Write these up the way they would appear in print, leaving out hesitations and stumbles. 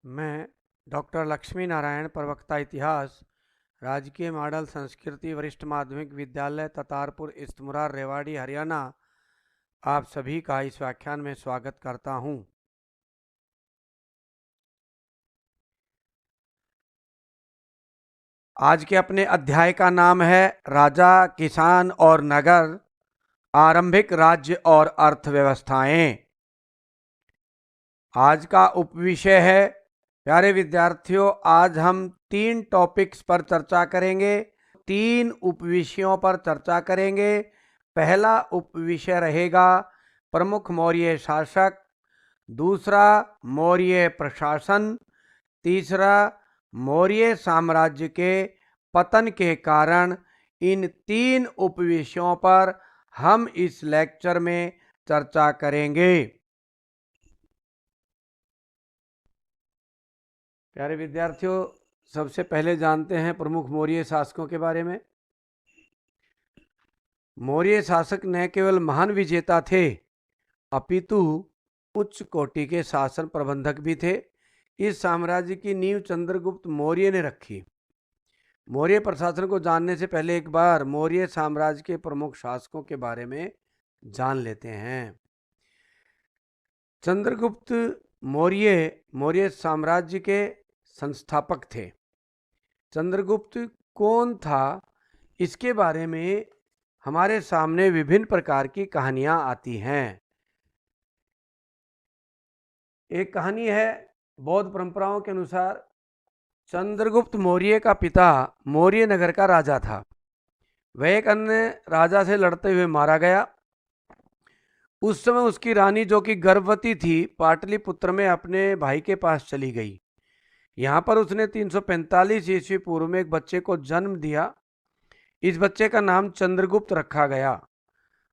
मैं डॉक्टर लक्ष्मी नारायण, प्रवक्ता इतिहास, राजकीय मॉडल संस्कृति वरिष्ठ माध्यमिक विद्यालय ततारपुर इस्तमुरार रेवाड़ी हरियाणा, आप सभी का इस व्याख्यान में स्वागत करता हूं। आज के अपने अध्याय का नाम है राजा, किसान और नगर, आरंभिक राज्य और अर्थव्यवस्थाएं। आज का उपविषय है, प्यारे विद्यार्थियों, आज हम 3 टॉपिक्स पर चर्चा करेंगे। 3 उपविषयों पर चर्चा करेंगे। पहला उपविषय रहेगा प्रमुख मौर्य शासक, दूसरा मौर्य प्रशासन, तीसरा मौर्य साम्राज्य के पतन के कारण। इन 3 उपविषयों पर हम इस लेक्चर में चर्चा करेंगे। प्यारे विद्यार्थियों, सबसे पहले जानते हैं प्रमुख मौर्य शासकों के बारे में। मौर्य शासक न केवल महान विजेता थे, अपितु उच्च कोटि के शासन प्रबंधक भी थे। इस साम्राज्य की नींव चंद्रगुप्त मौर्य ने रखी। मौर्य प्रशासन को जानने से पहले एक बार मौर्य साम्राज्य के प्रमुख शासकों के बारे में जान लेते हैं। चंद्रगुप्त मौर्य साम्राज्य के संस्थापक थे। चंद्रगुप्त कौन था, इसके बारे में हमारे सामने विभिन्न प्रकार की कहानियां आती हैं। एक कहानी है, बौद्ध परंपराओं के अनुसार चंद्रगुप्त मौर्य का पिता मौर्य नगर का राजा था। वह एक अन्य राजा से लड़ते हुए मारा गया। उस समय उसकी रानी, जो कि गर्भवती थी, पाटलिपुत्र में अपने भाई के पास चली गई। यहाँ पर उसने 345 ईस्वी पूर्व में एक बच्चे को जन्म दिया। इस बच्चे का नाम चंद्रगुप्त रखा गया।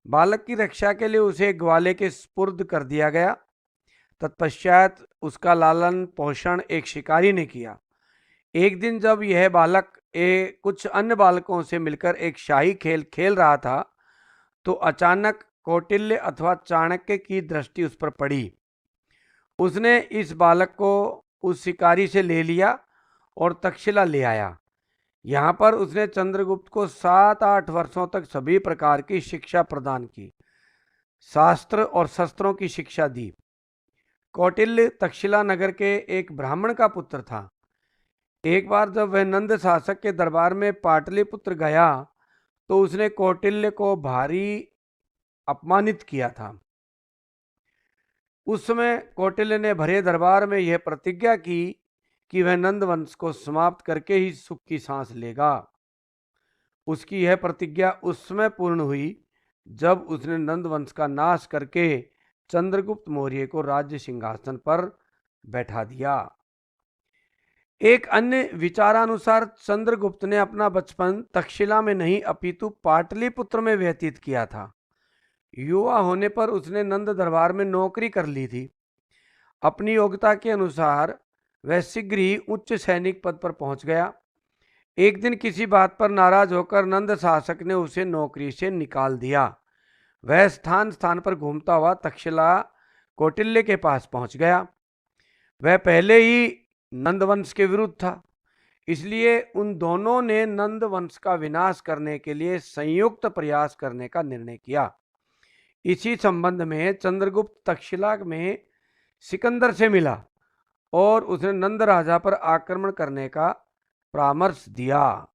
बालक की रक्षा के लिए उसे ग्वाले के सुपुर्द कर दिया गया। तत्पश्चात उसका लालन पोषण एक शिकारी ने किया। एक दिन जब यह बालक कुछ अन्य बालकों से मिलकर एक शाही खेल खेल रहा था, तो अचानक कौटिल्य अथवा चाणक्य की दृष्टि उस पर पड़ी। उसने इस बालक को उस शिकारी से ले लिया और तक्षशिला ले आया। यहाँ पर उसने चंद्रगुप्त को 7-8 वर्षों तक सभी प्रकार की शिक्षा प्रदान की, शास्त्र और शस्त्रों की शिक्षा दी। कौटिल्य तक्षशिला नगर के एक ब्राह्मण का पुत्र था। एक बार जब वह नंद शासक के दरबार में पाटलिपुत्र गया, तो उसने कौटिल्य को भारी अपमानित किया था। उस समय कौटिल्य ने भरे दरबार में यह प्रतिज्ञा की कि वह नंद वंश को समाप्त करके ही सुख की सांस लेगा। उसकी यह प्रतिज्ञा उस समय पूर्ण हुई जब उसने नंद वंश का नाश करके चंद्रगुप्त मौर्य को राज्य सिंहासन पर बैठा दिया। एक अन्य विचारानुसार चंद्रगुप्त ने अपना बचपन तक्षशिला में नहीं अपितु पाटलिपुत्र में व्यतीत किया था। युवा होने पर उसने नंद दरबार में नौकरी कर ली थी। अपनी योग्यता के अनुसार वह शीघ्र ही उच्च सैनिक पद पर पहुंच गया। एक दिन किसी बात पर नाराज होकर नंद शासक ने उसे नौकरी से निकाल दिया। वह स्थान स्थान पर घूमता हुआ तक्षशिला कौटिल्य के पास पहुंच गया। वह पहले ही नंद वंश के विरुद्ध था, इसलिए उन दोनों ने नंद वंश का विनाश करने के लिए संयुक्त प्रयास करने का निर्णय किया। इसी संबंध में चंद्रगुप्त तक्षशिला में सिकंदर से मिला और उसने नंद राजा पर आक्रमण करने का परामर्श दिया।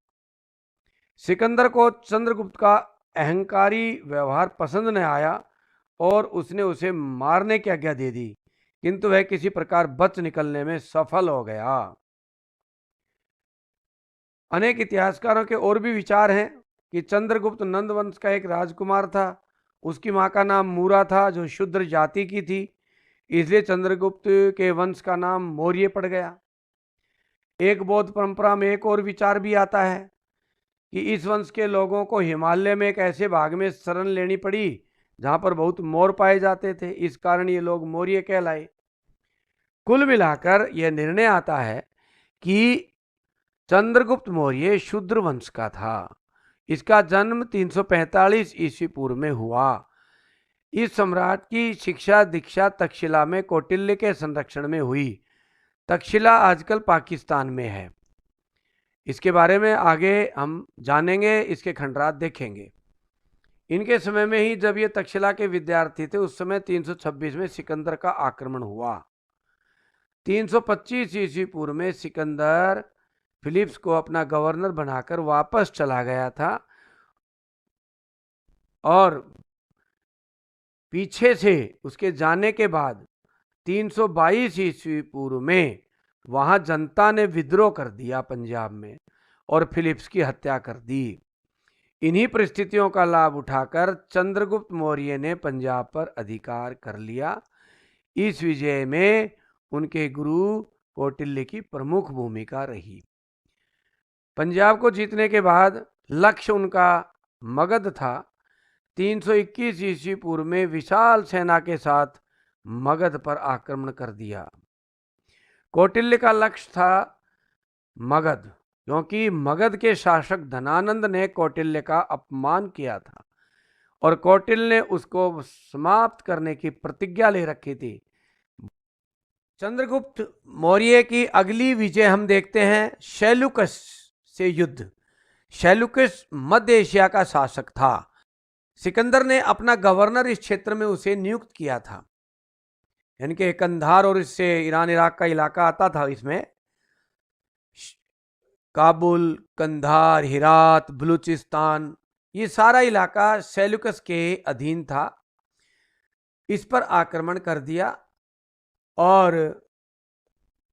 सिकंदर को चंद्रगुप्त का अहंकारी व्यवहार पसंद न आया और उसने उसे मारने की आज्ञा दे दी, किंतु वह किसी प्रकार बच निकलने में सफल हो गया। अनेक इतिहासकारों के और भी विचार हैं कि चंद्रगुप्त नंद वंश का एक राजकुमार था। उसकी मां का नाम मूरा था, जो शूद्र जाति की थी, इसलिए चंद्रगुप्त के वंश का नाम मौर्य पड़ गया। एक बौद्ध परंपरा में एक और विचार भी आता है कि इस वंश के लोगों को हिमालय में एक ऐसे भाग में शरण लेनी पड़ी जहां पर बहुत मोर पाए जाते थे, इस कारण ये लोग मौर्य कहलाए। कुल मिलाकर यह निर्णय आता है कि चंद्रगुप्त मौर्य शूद्र वंश का था। इसका जन्म 345 ईस्वी पूर्व में हुआ। इस सम्राट की शिक्षा दीक्षा तक्षशिला में कौटिल्य के संरक्षण में हुई। तक्षशिला आजकल पाकिस्तान में है। इसके बारे में आगे हम जानेंगे, इसके खंडरात देखेंगे। इनके समय में ही जब ये तक्षशिला के विद्यार्थी थे, उस समय 326 में सिकंदर का आक्रमण हुआ। 325 ईस्वी पूर्व में सिकंदर फिलिप्स को अपना गवर्नर बनाकर वापस चला गया था और पीछे से उसके जाने के बाद 322 ईस्वी पूर्व में वहां जनता ने विद्रोह कर दिया पंजाब में और फिलिप्स की हत्या कर दी। इन्हीं परिस्थितियों का लाभ उठाकर चंद्रगुप्त मौर्य ने पंजाब पर अधिकार कर लिया। इस विजय में उनके गुरु कौटिल्य की प्रमुख भूमिका रही। पंजाब को जीतने के बाद लक्ष्य उनका मगध था। 321 ईस्वी पूर्व में विशाल सेना के साथ मगध पर आक्रमण कर दिया। कौटिल्य का लक्ष्य था मगध, क्योंकि मगध के शासक धनानंद ने कौटिल्य का अपमान किया था और कौटिल्य ने उसको समाप्त करने की प्रतिज्ञा ले रखी थी। चंद्रगुप्त मौर्य की अगली विजय हम देखते हैं शैलुकस से युद्ध। शैलुकस मध्य एशिया का शासक था। सिकंदर ने अपना गवर्नर इस क्षेत्र में उसे नियुक्त किया था, यानी कि कंधार और इससे ईरान इराक का इलाका आता था। इसमें काबुल, कंधार, हिरात, बलूचिस्तान, ये सारा इलाका सेल्यूकस के अधीन था। इस पर आक्रमण कर दिया और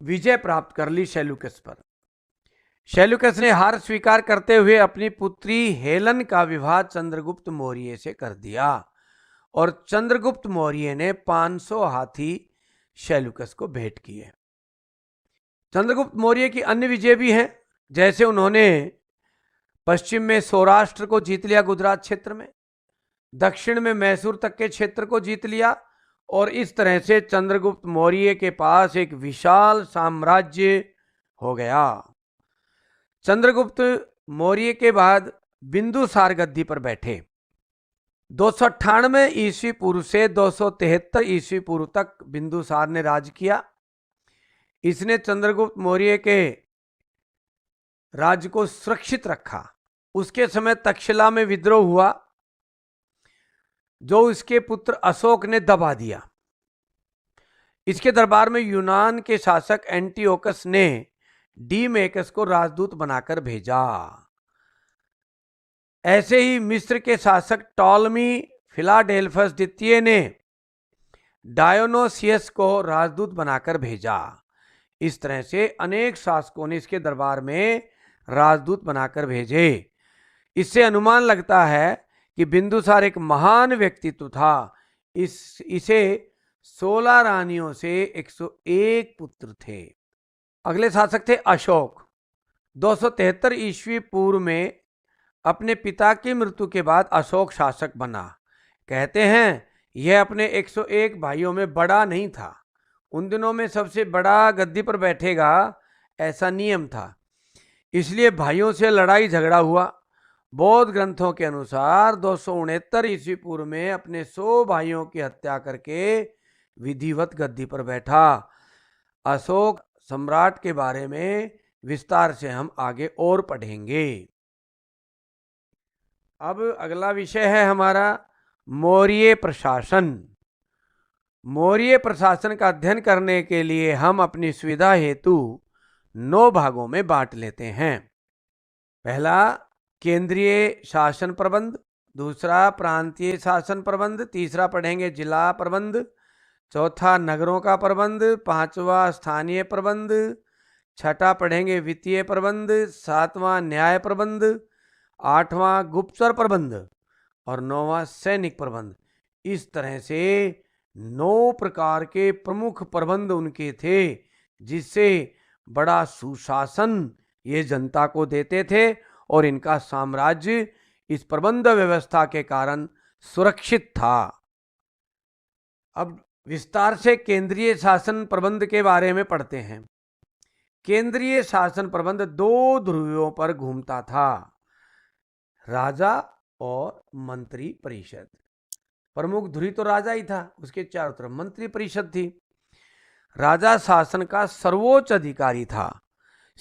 विजय प्राप्त कर ली सेल्यूकस पर। सेल्यूकस ने हार स्वीकार करते हुए अपनी पुत्री हेलन का विवाह चंद्रगुप्त मौर्य से कर दिया और चंद्रगुप्त मौर्य ने 500 हाथी सेल्यूकस को भेंट किए। चंद्रगुप्त मौर्य की अन्य विजय भी हैं, जैसे उन्होंने पश्चिम में सौराष्ट्र को जीत लिया, गुजरात क्षेत्र में, दक्षिण में मैसूर तक के क्षेत्र को जीत लिया और इस तरह से चंद्रगुप्त मौर्य के पास एक विशाल साम्राज्य हो गया। चंद्रगुप्त मौर्य के बाद बिंदुसार गद्दी पर बैठे। 298 ईस्वी पूर्व से 273 ईस्वी पूर्व तक बिंदुसार ने राज किया। इसने चंद्रगुप्त मौर्य के राज्य को सुरक्षित रखा। उसके समय तक्षशिला में विद्रोह हुआ, जो इसके पुत्र अशोक ने दबा दिया। इसके दरबार में यूनान के शासक एंटियोकस ने डीमेकस को राजदूत बनाकर भेजा। ऐसे ही मिस्र के शासक टॉलमी फिलाडेल्फस द्वितीय ने डायोनोसियस को राजदूत बनाकर भेजा। इस तरह से अनेक शासकों ने इसके दरबार में राजदूत बनाकर भेजे। इससे अनुमान लगता है कि बिंदुसार एक महान व्यक्तित्व था। इसे 16 रानियों से 101 पुत्र थे। अगले शासक थे अशोक। 273 ईस्वी पूर्व में अपने पिता की मृत्यु के बाद अशोक शासक बना। कहते हैं यह अपने 101 भाइयों में बड़ा नहीं था। उन दिनों में सबसे बड़ा गद्दी पर बैठेगा, ऐसा नियम था। इसलिए भाइयों से लड़ाई झगड़ा हुआ। बौद्ध ग्रंथों के अनुसार 269 ईस्वी पूर्व में अपने 100 भाइयों की हत्या करके विधिवत गद्दी पर बैठा। अशोक सम्राट के बारे में विस्तार से हम आगे और पढ़ेंगे। अब अगला विषय है हमारा मौर्य प्रशासन। मौर्य प्रशासन का अध्ययन करने के लिए हम अपनी सुविधा हेतु 9 भागों में बांट लेते हैं। पहला केंद्रीय शासन प्रबंध, दूसरा प्रांतीय शासन प्रबंध, तीसरा पढ़ेंगे जिला प्रबंध, चौथा नगरों का प्रबंध, पांचवा स्थानीय प्रबंध, छठा पढ़ेंगे वित्तीय प्रबंध, सातवां न्याय प्रबंध, आठवां गुप्तचर प्रबंध और 9वां सैनिक प्रबंध। इस तरह से 9 प्रकार के प्रमुख प्रबंध उनके थे, जिससे बड़ा सुशासन ये जनता को देते थे और इनका साम्राज्य इस प्रबंध व्यवस्था के कारण सुरक्षित था। अब विस्तार से केंद्रीय शासन प्रबंध के बारे में पढ़ते हैं। केंद्रीय शासन प्रबंध 2 ध्रुवों पर घूमता था, राजा और मंत्री परिषद। प्रमुख ध्रुव तो राजा ही था, उसके चारों तरफ मंत्री परिषद थी। राजा शासन का सर्वोच्च अधिकारी था।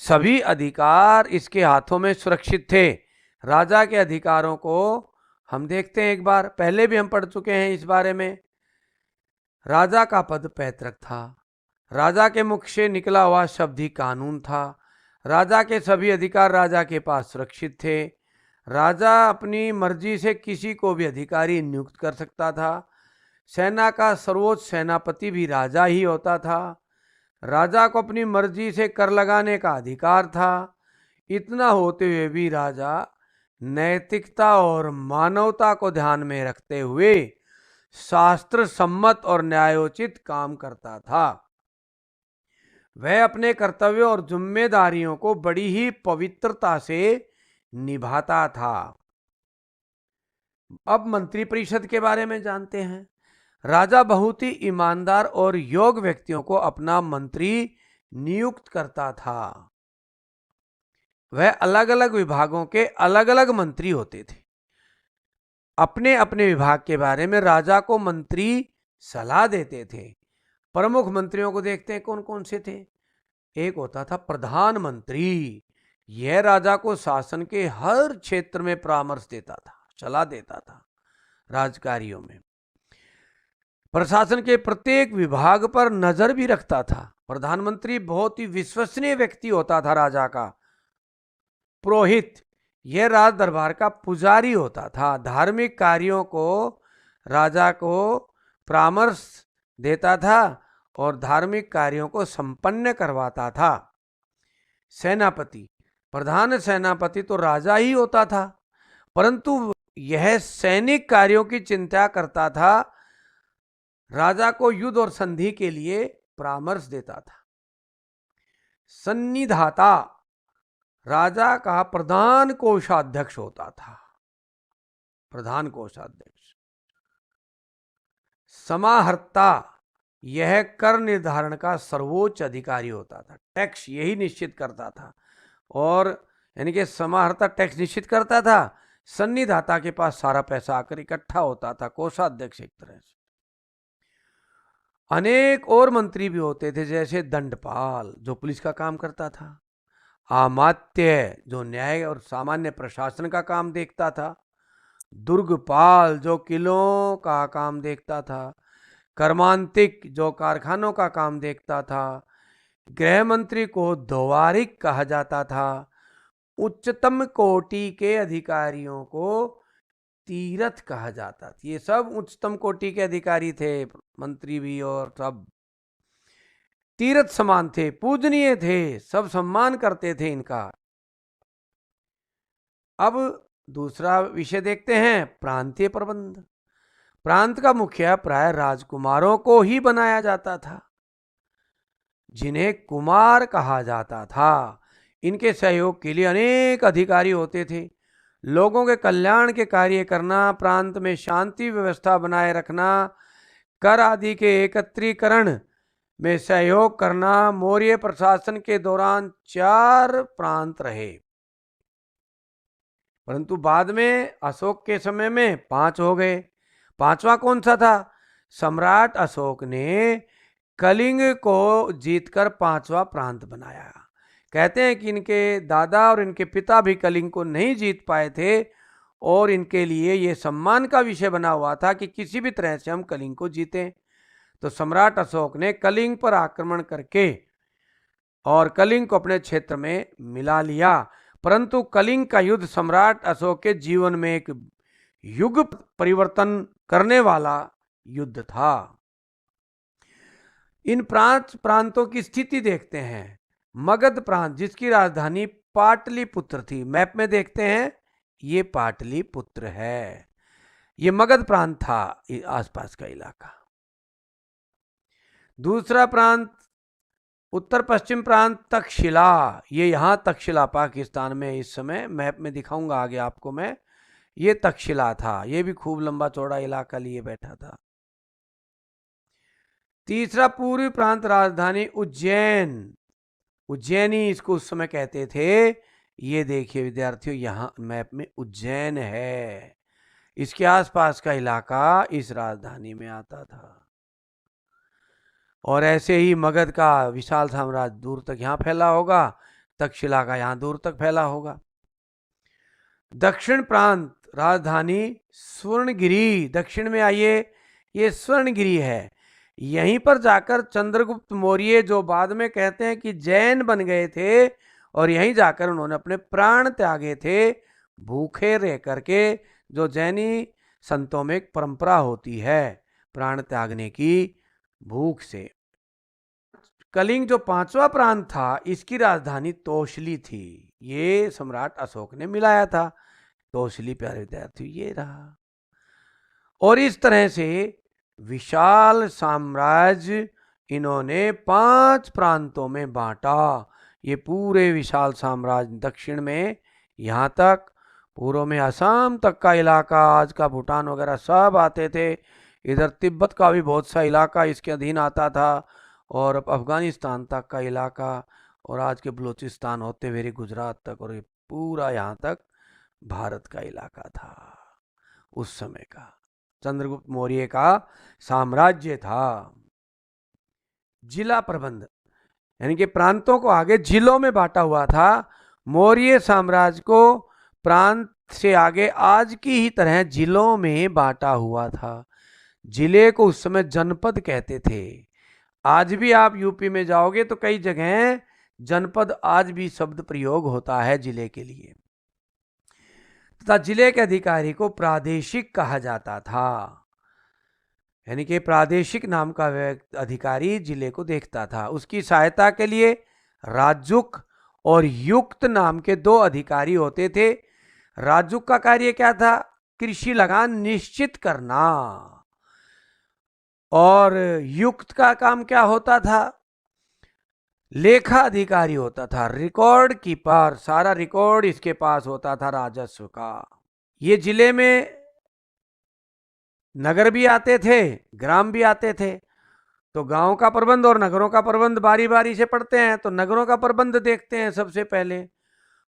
सभी अधिकार इसके हाथों में सुरक्षित थे। राजा के अधिकारों को हम देखते हैं, एक बार पहले भी हम पढ़ चुके हैं इस बारे में। राजा का पद पैतृक था। राजा के मुख से निकला हुआ शब्द ही कानून था। राजा के सभी अधिकार राजा के पास सुरक्षित थे। राजा अपनी मर्जी से किसी को भी अधिकारी नियुक्त कर सकता था। सेना का सर्वोच्च सेनापति भी राजा ही होता था। राजा को अपनी मर्जी से कर लगाने का अधिकार था। इतना होते हुए भी राजा नैतिकता और मानवता को ध्यान में रखते हुए शास्त्र सम्मत और न्यायोचित काम करता था। वह अपने कर्तव्यों और जिम्मेदारियों को बड़ी ही पवित्रता से निभाता था। अब मंत्रिपरिषद के बारे में जानते हैं। राजा बहुत ही ईमानदार और योग्य व्यक्तियों को अपना मंत्री नियुक्त करता था। वह अलग अलग विभागों के अलग अलग मंत्री होते थे। अपने अपने विभाग के बारे में राजा को मंत्री सलाह देते थे। प्रमुख मंत्रियों को देखते हैं कौन कौन से थे। एक होता था प्रधानमंत्री। यह राजा को शासन के हर क्षेत्र में परामर्श देता था, सलाह देता था राजकार्यों में। प्रशासन के प्रत्येक विभाग पर नजर भी रखता था। प्रधानमंत्री बहुत ही विश्वसनीय व्यक्ति होता था राजा का। पुरोहित, यह राज दरबार का पुजारी होता था। धार्मिक कार्यों को राजा को परामर्श देता था और धार्मिक कार्यों को संपन्न करवाता था। सेनापति, प्रधान सेनापति तो राजा ही होता था, परंतु यह सैनिक कार्यों की चिंता करता था। राजा को युद्ध और संधि के लिए परामर्श देता था। सन्निधाता, राजा का प्रधान कोषाध्यक्ष होता था। प्रधान कोषाध्यक्ष। समाहर्ता, यह कर निर्धारण का सर्वोच्च अधिकारी होता था। टैक्स यही निश्चित करता था, और यानी कि समाहर्ता टैक्स निश्चित करता था। सन्निधाता के पास सारा पैसा आकर इकट्ठा होता था, कोषाध्यक्ष एक तरह से। अनेक और मंत्री भी होते थे, जैसे दंडपाल जो पुलिस का काम करता था, आमात्य जो न्याय और सामान्य प्रशासन का काम देखता था, दुर्गपाल जो किलों का काम देखता था, कर्मांतिक जो कारखानों का काम देखता था, गृह मंत्री को द्वारिक कहा जाता था, उच्चतम कोटि के अधिकारियों को तीरथ कहा जाता था। ये सब उच्चतम कोटि के अधिकारी थे, मंत्री भी, और सब तीरथ समान थे, पूजनीय थे, सब सम्मान करते थे इनका। अब दूसरा विषय देखते हैं, प्रांतीय प्रबंध। प्रांत का मुखिया प्राय राजकुमारों को ही बनाया जाता था, जिन्हें कुमार कहा जाता था। इनके सहयोग के लिए अनेक अधिकारी होते थे। लोगों के कल्याण के कार्य करना, प्रांत में शांति व्यवस्था बनाए रखना, कर आदि के एकत्रीकरण में सहयोग करना। मौर्य प्रशासन के दौरान 4 प्रांत रहे, परंतु बाद में अशोक के समय में 5 हो गए। 5वां कौन सा था? सम्राट अशोक ने कलिंग को जीतकर 5वां प्रांत बनाया। कहते हैं कि इनके दादा और इनके पिता भी कलिंग को नहीं जीत पाए थे, और इनके लिए ये सम्मान का विषय बना हुआ था कि किसी भी तरह से हम कलिंग को जीतें। तो सम्राट अशोक ने कलिंग पर आक्रमण करके और कलिंग को अपने क्षेत्र में मिला लिया। परंतु कलिंग का युद्ध सम्राट अशोक के जीवन में एक युग परिवर्तन करने वाला युद्ध था। इन प्रांतों की स्थिति देखते हैं। मगध प्रांत, जिसकी राजधानी पाटलिपुत्र थी, मैप में देखते हैं, ये पाटलिपुत्र है। ये मगध प्रांत था, आसपास का इलाका। दूसरा प्रांत, उत्तर पश्चिम प्रांत तक्षशिला। ये यहाँ तक्षशिला पाकिस्तान में इस समय, मैप में दिखाऊंगा आगे आपको मैं। ये तक्षशिला था, ये भी खूब लंबा चौड़ा इलाका लिए बैठा था। तीसरा पूर्वी प्रांत, राजधानी उज्जैन, उज्जैनी इसको उस समय कहते थे। ये देखिए विद्यार्थियों, यहाँ मैप में उज्जैन है। इसके आसपास का इलाका इस राजधानी में आता था। और ऐसे ही मगध का विशाल साम्राज्य दूर तक यहाँ फैला होगा, तक्षशिला का यहाँ दूर तक फैला होगा। दक्षिण प्रांत राजधानी स्वर्णगिरी, दक्षिण में आइए, ये स्वर्णगिरी है। यहीं पर जाकर चंद्रगुप्त मौर्य, जो बाद में कहते हैं कि जैन बन गए थे, और यहीं जाकर उन्होंने अपने प्राण त्यागे थे, भूखे रह करके। जो जैनी संतों में एक परंपरा होती है प्राण त्यागने की, भूख से। कलिंग जो पांचवा प्रांत था, इसकी राजधानी तोशली थी। ये सम्राट अशोक ने मिलाया था। तोशली, प्यारे विद्यार्थी, ये रहा। और इस तरह से विशाल साम्राज्य इन्होंने 5 प्रांतों में बांटा। ये पूरे विशाल साम्राज्य, दक्षिण में यहाँ तक, पूर्व में असम तक का इलाका, आज का भूटान वगैरह सब आते थे। इधर तिब्बत का भी बहुत सा इलाका इसके अधीन आता था, और अफगानिस्तान तक का इलाका, और आज के बलूचिस्तान होते हुए गुजरात तक, और ये पूरा यहाँ तक भारत का इलाका था उस समय का। चंद्रगुप्त मौर्य का साम्राज्य था। जिला प्रबंध, यानी कि प्रांतों को आगे जिलों में बांटा हुआ था। मौर्य साम्राज्य को प्रांत से आगे आज की ही तरह जिलों में बांटा हुआ था। जिले को उस समय जनपद कहते थे। आज भी आप यूपी में जाओगे तो कई जगह जनपद आज भी शब्द प्रयोग होता है जिले के लिए। तथा जिले के अधिकारी को प्रादेशिक कहा जाता था, यानी कि प्रादेशिक नाम का अधिकारी जिले को देखता था। उसकी सहायता के लिए राजुक और युक्त नाम के 2 अधिकारी होते थे। राजुक का कार्य क्या था? कृषि लगान निश्चित करना। और युक्त का काम क्या होता था? लेखा अधिकारी होता था, रिकॉर्ड कीपर। सारा रिकॉर्ड इसके पास होता था राजस्व का। ये जिले में नगर भी आते थे, ग्राम भी आते थे। तो गांव का प्रबंध और नगरों का प्रबंध बारी बारी से पढ़ते हैं। तो नगरों का प्रबंध देखते हैं सबसे पहले।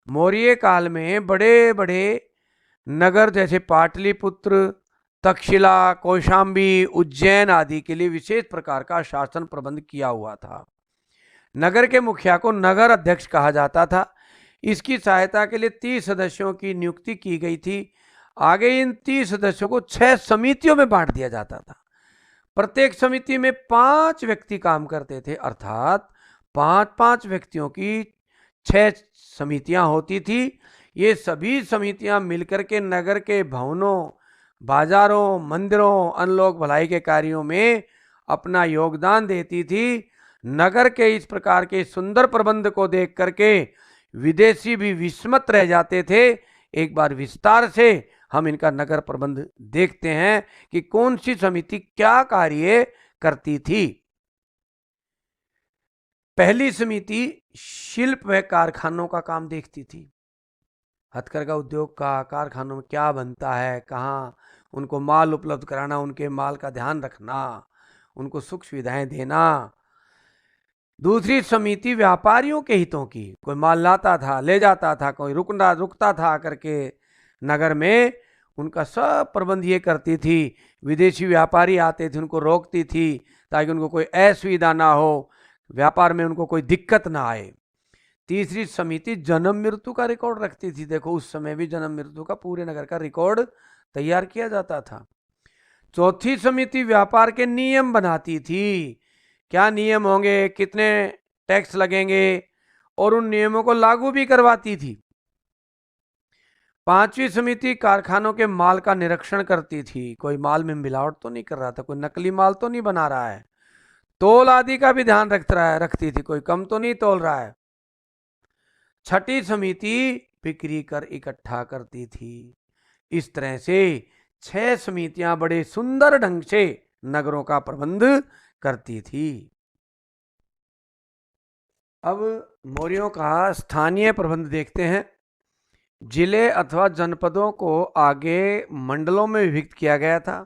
मौर्य काल में बड़े बड़े नगर जैसे पाटलिपुत्र, तक्षशिला, कौशाम्बी, उज्जैन आदि के लिए विशेष प्रकार का शासन प्रबंध किया हुआ था। नगर के मुखिया को नगर अध्यक्ष कहा जाता था। इसकी सहायता के लिए 30 सदस्यों की नियुक्ति की गई थी। आगे इन 30 सदस्यों को 6 समितियों में बांट दिया जाता था। प्रत्येक समिति में 5 व्यक्ति काम करते थे, अर्थात 5-5 व्यक्तियों की 6 समितियां होती थी। ये सभी समितियां मिलकर के नगर के भवनों, बाजारों, मंदिरों, अनलोक भलाई के कार्यों में अपना योगदान देती थी। नगर के इस प्रकार के सुंदर प्रबंध को देख करके विदेशी भी विस्मत रह जाते थे। एक बार विस्तार से हम इनका नगर प्रबंध देखते हैं कि कौन सी समिति क्या कार्य करती थी। पहली समिति शिल्प व कारखानों का काम देखती थी। हथकरघा उद्योग का, कारखानों में क्या बनता है, कहाँ, उनको माल उपलब्ध कराना, उनके माल का ध्यान रखना, उनको सुख सुविधाएं देना। दूसरी समिति व्यापारियों के हितों की। कोई माल लाता था, ले जाता था, कोई रुकता था आकर के नगर में, उनका सब प्रबंध ये करती थी। विदेशी व्यापारी आते थे, उनको रोकती थी ताकि उनको कोई असुविधा ना हो, व्यापार में उनको कोई दिक्कत ना आए। तीसरी समिति जन्म मृत्यु का रिकॉर्ड रखती थी। देखो उस समय भी जन्म मृत्यु का पूरे नगर का रिकॉर्ड तैयार किया जाता था। चौथी समिति व्यापार के नियम बनाती थी। क्या नियम होंगे, कितने टैक्स लगेंगे, और उन नियमों को लागू भी करवाती थी। पांचवी समिति कारखानों के माल का निरीक्षण करती थी। कोई माल में मिलावट तो नहीं कर रहा था, कोई नकली माल तो नहीं बना रहा है, तोल आदि का भी ध्यान रखती थी, कोई कम तो नहीं तोल रहा है। छठी समिति बिक्री कर इकट्ठा करती थी। इस तरह से 6 समितियां बड़े सुंदर ढंग से नगरों का प्रबंध करती थी। अब मौर्यों का स्थानीय प्रबंध देखते हैं। जिले अथवा जनपदों को आगे मंडलों में विभक्त किया गया था।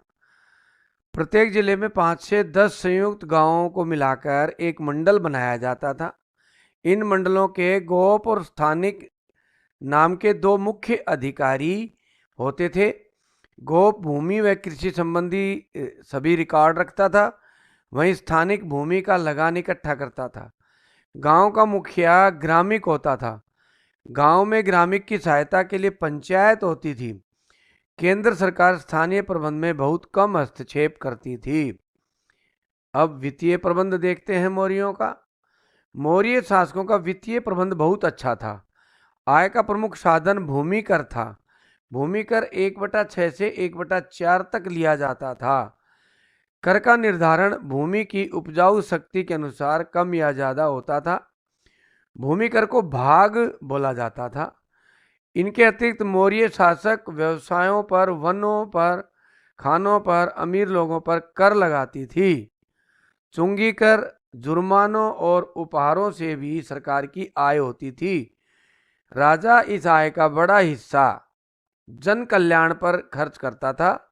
प्रत्येक जिले में 5 से 10 संयुक्त गांवों को मिलाकर एक मंडल बनाया जाता था। इन मंडलों के गोप और स्थानिक नाम के 2 मुख्य अधिकारी होते थे। गोप भूमि व कृषि संबंधी सभी रिकॉर्ड रखता था। वहीं स्थानिक भूमि का लगान इकट्ठा करता था। गांव का मुखिया ग्रामिक होता था। गांव में ग्रामिक की सहायता के लिए पंचायत होती थी। केंद्र सरकार स्थानीय प्रबंध में बहुत कम हस्तक्षेप करती थी। अब वित्तीय प्रबंध देखते हैं मौर्यों का। मौर्य शासकों का वित्तीय प्रबंध बहुत अच्छा था। आय का प्रमुख साधन भूमि कर था। भूमि कर 1/6 से 1/4 तक लिया जाता था। कर का निर्धारण भूमि की उपजाऊ शक्ति के अनुसार कम या ज्यादा होता था। भूमि कर को भाग बोला जाता था। इनके अतिरिक्त मौर्य शासक व्यवसायों पर, वनों पर, खानों पर, अमीर लोगों पर कर लगाती थी। चुंगी कर, जुर्मानों और उपहारों से भी सरकार की आय होती थी। राजा इस आय का बड़ा हिस्सा जन कल्याण पर खर्च करता था,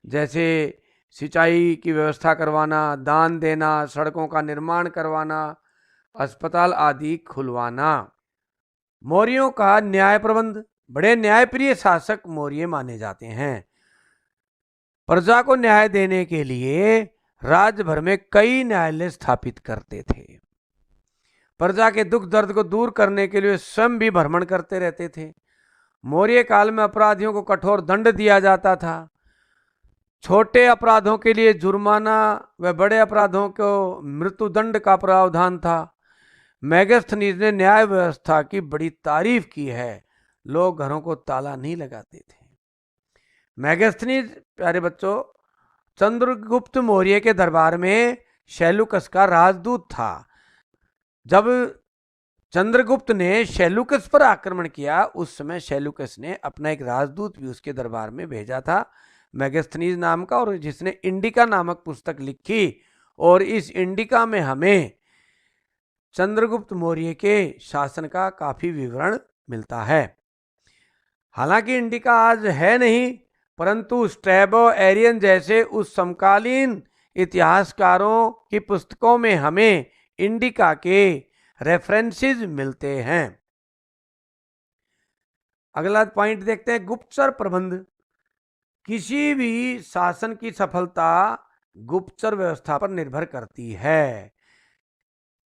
जैसे सिंचाई की व्यवस्था करवाना, दान देना, सड़कों का निर्माण करवाना, अस्पताल आदि खुलवाना। मौर्यों का न्याय प्रबंध। बड़े न्यायप्रिय शासक मौर्य माने जाते हैं। प्रजा को न्याय देने के लिए राज्य भर में कई न्यायालय स्थापित करते थे। प्रजा के दुख दर्द को दूर करने के लिए स्वयं भी भ्रमण करते रहते थे। मौर्य काल में अपराधियों को कठोर दंड दिया जाता था। छोटे अपराधों के लिए जुर्माना व बड़े अपराधों को मृत्युदंड का प्रावधान था। मेगास्थनीज ने न्याय व्यवस्था की बड़ी तारीफ की है। लोग घरों को ताला नहीं लगाते थे। मेगास्थनीज, प्यारे बच्चों, चंद्रगुप्त मौर्य के दरबार में शैलुकस का राजदूत था। जब चंद्रगुप्त ने शैलुकस पर आक्रमण किया, उस समय शैलुकस ने अपना एक राजदूत भी उसके दरबार में भेजा था, मेगास्थनीज नाम का, और जिसने इंडिका नामक पुस्तक लिखी। और इस इंडिका में हमें चंद्रगुप्त मौर्य के शासन का काफी विवरण मिलता है। हालांकि इंडिका आज है नहीं, परंतु स्ट्रैबो, एरियन जैसे उस समकालीन इतिहासकारों की पुस्तकों में हमें इंडिका के रेफरेंसेस मिलते हैं। अगला पॉइंट देखते हैं, गुप्तचर प्रबंध। किसी भी शासन की सफलता गुप्तचर व्यवस्था पर निर्भर करती है।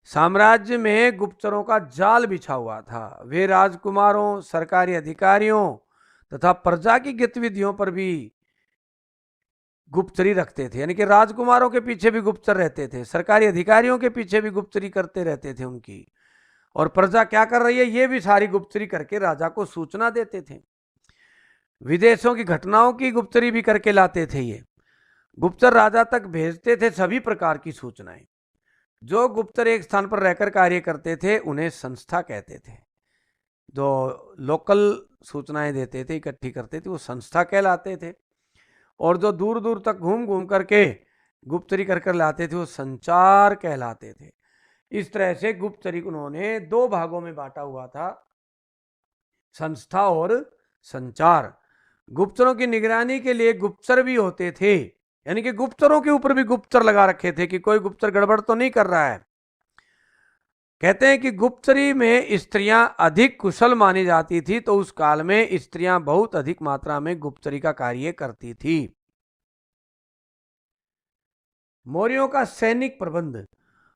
साम्राज्य में गुप्तचरों का जाल बिछा हुआ था। वे राजकुमारों, सरकारी अधिकारियों तथा प्रजा की गतिविधियों पर भी गुप्तचरी रखते थे। यानी कि राजकुमारों के पीछे भी गुप्तचर रहते थे, सरकारी अधिकारियों के पीछे भी गुप्तचरी करते रहते थे उनकी, और प्रजा क्या कर रही है ये भी सारी गुप्तचरी करके राजा को सूचना देते थे। विदेशों की घटनाओं की गुप्तचरी भी करके लाते थे। ये गुप्तचर राजा तक भेजते थे सभी प्रकार की सूचनाएं। जो गुप्तचर एक स्थान पर रहकर कार्य करते थे उन्हें संस्था कहते थे। जो लोकल सूचनाएं देते थे, इकट्ठी करते थे, वो संस्था कहलाते थे। और जो दूर दूर तक घूम घूम करके गुप्तचरी कर कर लाते थे वो संचार कहलाते थे। इस तरह से गुप्तचरी उन्होंने दो भागों में बांटा हुआ था, संस्था और संचार। गुप्तचरों की निगरानी के लिए गुप्तचर भी होते थे, यानी कि गुप्तचरों के ऊपर भी गुप्तचर लगा रखे थे कि कोई गुप्तचर गड़बड़ तो नहीं कर रहा है। कहते हैं कि गुप्तचरी में स्त्रियां अधिक कुशल मानी जाती थी, तो उस काल में स्त्रियां बहुत अधिक मात्रा में गुप्तचरी का कार्य करती थी। मौर्यों का सैनिक प्रबंध।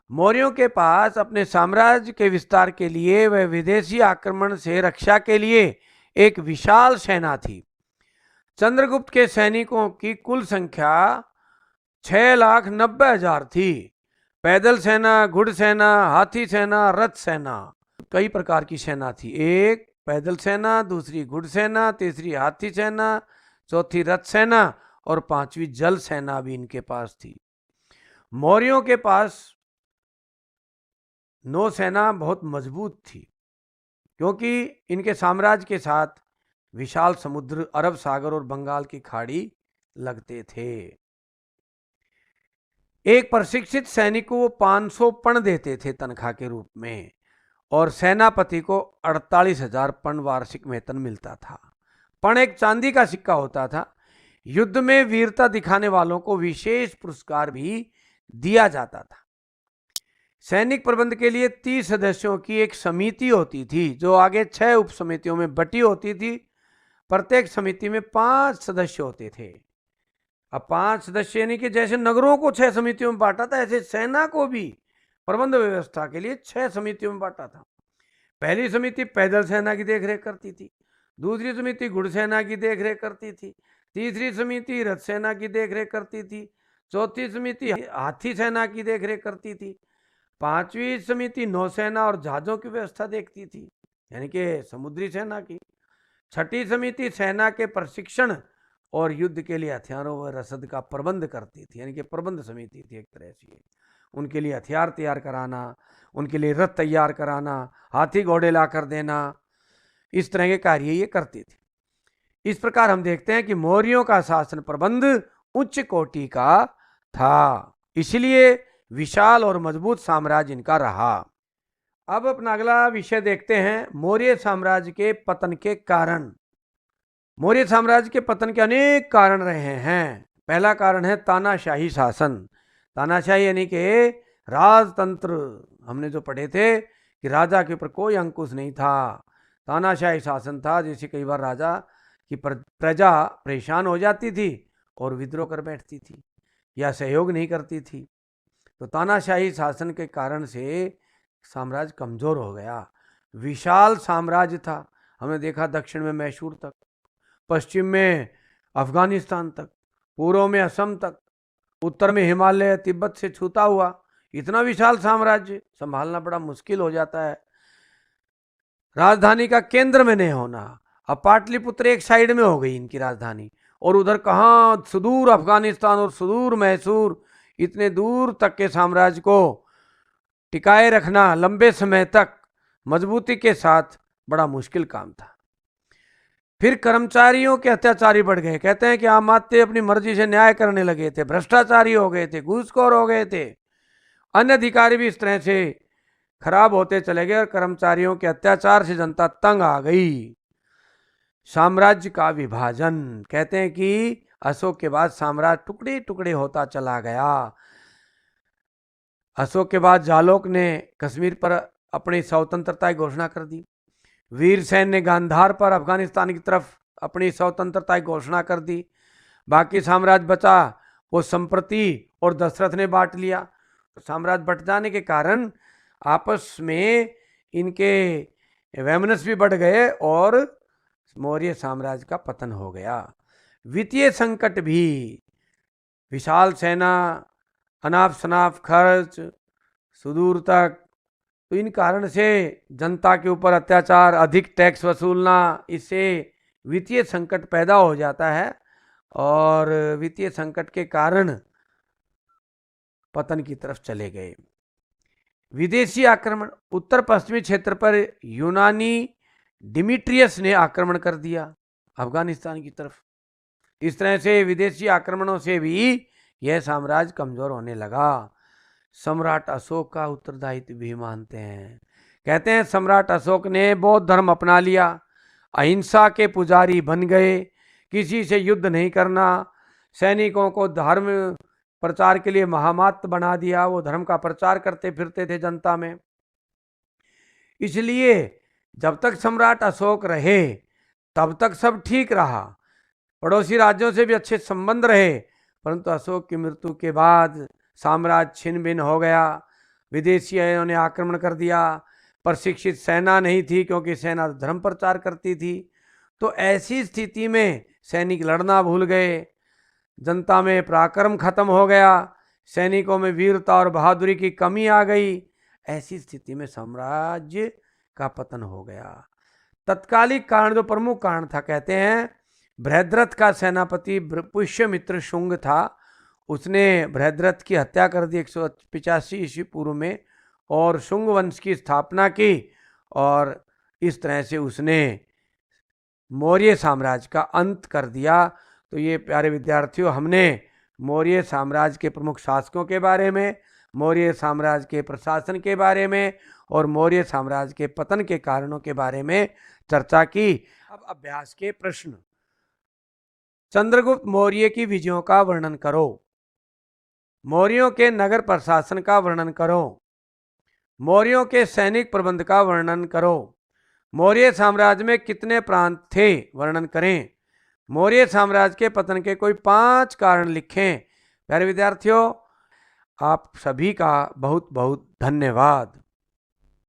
मौर्यों के पास अपने साम्राज्य के विस्तार के लिए व विदेशी आक्रमण से रक्षा के लिए एक विशाल सेना थी। चंद्रगुप्त के सैनिकों की कुल संख्या 6,90,000 थी। पैदल सेना, घुड़ सेना, हाथी सेना, रथ सेना, कई प्रकार की सेना थी। एक पैदल सेना, दूसरी घुड़ सेना, तीसरी हाथी सेना, चौथी रथ सेना और पांचवी जल सेना भी इनके पास थी। मौर्यों के पास नौसेना बहुत मजबूत थी, क्योंकि इनके साम्राज्य के साथ विशाल समुद्र, अरब सागर और बंगाल की खाड़ी लगते थे। एक प्रशिक्षित सैनिक को 500 पण देते थे तनख्वाह के रूप में, और सेनापति को 48,000 पण वार्षिक वेतन मिलता था। पण एक चांदी का सिक्का होता था। युद्ध में वीरता दिखाने वालों को विशेष पुरस्कार भी दिया जाता था। सैनिक प्रबंध के लिए 30 सदस्यों की एक समिति होती थी, जो आगे 6 उप समितियों में बटी होती थी। प्रत्येक समिति में 5 सदस्य होते थे। अब 5 सदस्य यानी कि जैसे नगरों को 6 समितियों में बांटा था, ऐसे सेना को भी प्रबंध व्यवस्था के लिए 6 समितियों में बांटा था। पहली समिति पैदल सेना की देखरेख करती थी, दूसरी समिति घुड़सेना की देखरेख करती थी, तीसरी समिति रथ सेना की देखरेख करती थी, चौथी समिति हाथी सेना की देखरेख करती थी, पांचवी समिति नौसेना और जहाजों की व्यवस्था देखती थी, यानी कि समुद्री सेना की। छठी समिति सेना के प्रशिक्षण और युद्ध के लिए हथियारों व रसद का प्रबंध करती थी, यानी कि प्रबंध समिति थी एक तरह से। उनके लिए हथियार तैयार कराना, उनके लिए रथ तैयार कराना, हाथी घोड़े ला कर देना, इस तरह के कार्य ये करती थी। इस प्रकार हम देखते हैं कि मौर्यों का शासन प्रबंध उच्च कोटि का था, इसलिए विशाल और मजबूत साम्राज्य इनका रहा। अब अपना अगला विषय देखते हैं, मौर्य साम्राज्य के पतन के कारण। मौर्य साम्राज्य के पतन के अनेक कारण रहे हैं। पहला कारण है तानाशाही शासन। तानाशाही यानी कि राजतंत्र। हमने जो पढ़े थे कि राजा के ऊपर कोई अंकुश नहीं था, तानाशाही शासन था। जैसे कई बार राजा की प्रजा परेशान हो जाती थी और विद्रोह कर बैठती थी या सहयोग नहीं करती थी, तो तानाशाही शासन के कारण से साम्राज्य कमजोर हो गया। विशाल साम्राज्य था, हमने देखा दक्षिण में मैसूर तक, पश्चिम में अफगानिस्तान तक, पूर्व में असम तक, उत्तर में हिमालय तिब्बत से छूता हुआ। इतना विशाल साम्राज्य संभालना बड़ा मुश्किल हो जाता है। राजधानी का केंद्र में नहीं होना। अब पाटलिपुत्र एक साइड में हो गई इनकी राजधानी, और उधर कहाँ सुदूर अफगानिस्तान और सुदूर मैसूर, इतने दूर तक के साम्राज्य को टिकाए रखना लंबे समय तक मजबूती के साथ बड़ा मुश्किल काम था। फिर कर्मचारियों के अत्याचारी बढ़ गए। कहते हैं कि आमात्य अपनी मर्जी से न्याय करने लगे थे, भ्रष्टाचारी हो गए थे, घूसखोर हो गए थे। अन्य अधिकारी भी इस तरह से खराब होते चले गए और कर्मचारियों के अत्याचार से जनता तंग आ गई। साम्राज्य का विभाजन। कहते हैं कि अशोक के बाद साम्राज्य टुकड़े टुकड़े होता चला गया। अशोक के बाद जालोक ने कश्मीर पर अपनी स्वतंत्रता की घोषणा कर दी। वीरसेन ने गांधार पर अफगानिस्तान की तरफ अपनी स्वतंत्रता की घोषणा कर दी। बाकी साम्राज्य बचा वो संप्रति और दशरथ ने बांट लिया। साम्राज्य बट जाने के कारण आपस में इनके वैमनस्य भी बढ़ गए और मौर्य साम्राज्य का पतन हो गया। वित्तीय संकट भी, विशाल सेना, अनाप शनाप खर्च सुदूर तक, तो इन कारण से जनता के ऊपर अत्याचार, अधिक टैक्स वसूलना, इससे वित्तीय संकट पैदा हो जाता है और वित्तीय संकट के कारण पतन की तरफ चले गए। विदेशी आक्रमण। उत्तर पश्चिमी क्षेत्र पर यूनानी डिमिट्रियस ने आक्रमण कर दिया अफगानिस्तान की तरफ। इस तरह से विदेशी आक्रमणों से भी यह साम्राज्य कमजोर होने लगा। सम्राट अशोक का उत्तरदायित्व भी मानते हैं। कहते हैं सम्राट अशोक ने बौद्ध धर्म अपना लिया, अहिंसा के पुजारी बन गए, किसी से युद्ध नहीं करना, सैनिकों को धर्म प्रचार के लिए महामात्र बना दिया। वो धर्म का प्रचार करते फिरते थे जनता में। इसलिए जब तक सम्राट अशोक रहे तब तक सब ठीक रहा, पड़ोसी राज्यों से भी अच्छे संबंध रहे। परंतु अशोक की मृत्यु के बाद साम्राज्य छिन्न भिन्न हो गया। विदेशियों ने आक्रमण कर दिया, प्रशिक्षित सेना नहीं थी क्योंकि सेना धर्म प्रचार करती थी। तो ऐसी स्थिति में सैनिक लड़ना भूल गए, जनता में पराक्रम खत्म हो गया, सैनिकों में वीरता और बहादुरी की कमी आ गई। ऐसी स्थिति में साम्राज्य का पतन हो गया। तत्कालिक कारण, जो प्रमुख कारण था, कहते हैं बृहद्रथ का सेनापति पुष्यमित्र शुंग था। उसने बृहद्रथ की हत्या कर दी 185 ईस्वी पूर्व में और शुंग वंश की स्थापना की, और इस तरह से उसने मौर्य साम्राज्य का अंत कर दिया। तो ये प्यारे विद्यार्थियों, हमने मौर्य साम्राज्य के प्रमुख शासकों के बारे में, मौर्य साम्राज्य के प्रशासन के बारे में और मौर्य साम्राज्य के पतन के कारणों के बारे में चर्चा की। अब अभ्यास के प्रश्न। चंद्रगुप्त मौर्य की विजयों का वर्णन करो। मौर्यों के नगर प्रशासन का वर्णन करो। मौर्यों के सैनिक प्रबंध का वर्णन करो। मौर्य साम्राज्य में कितने प्रांत थे, वर्णन करें। मौर्य साम्राज्य के पतन के कोई 5 कारण लिखें। प्यारे विद्यार्थियों, आप सभी का बहुत बहुत धन्यवाद।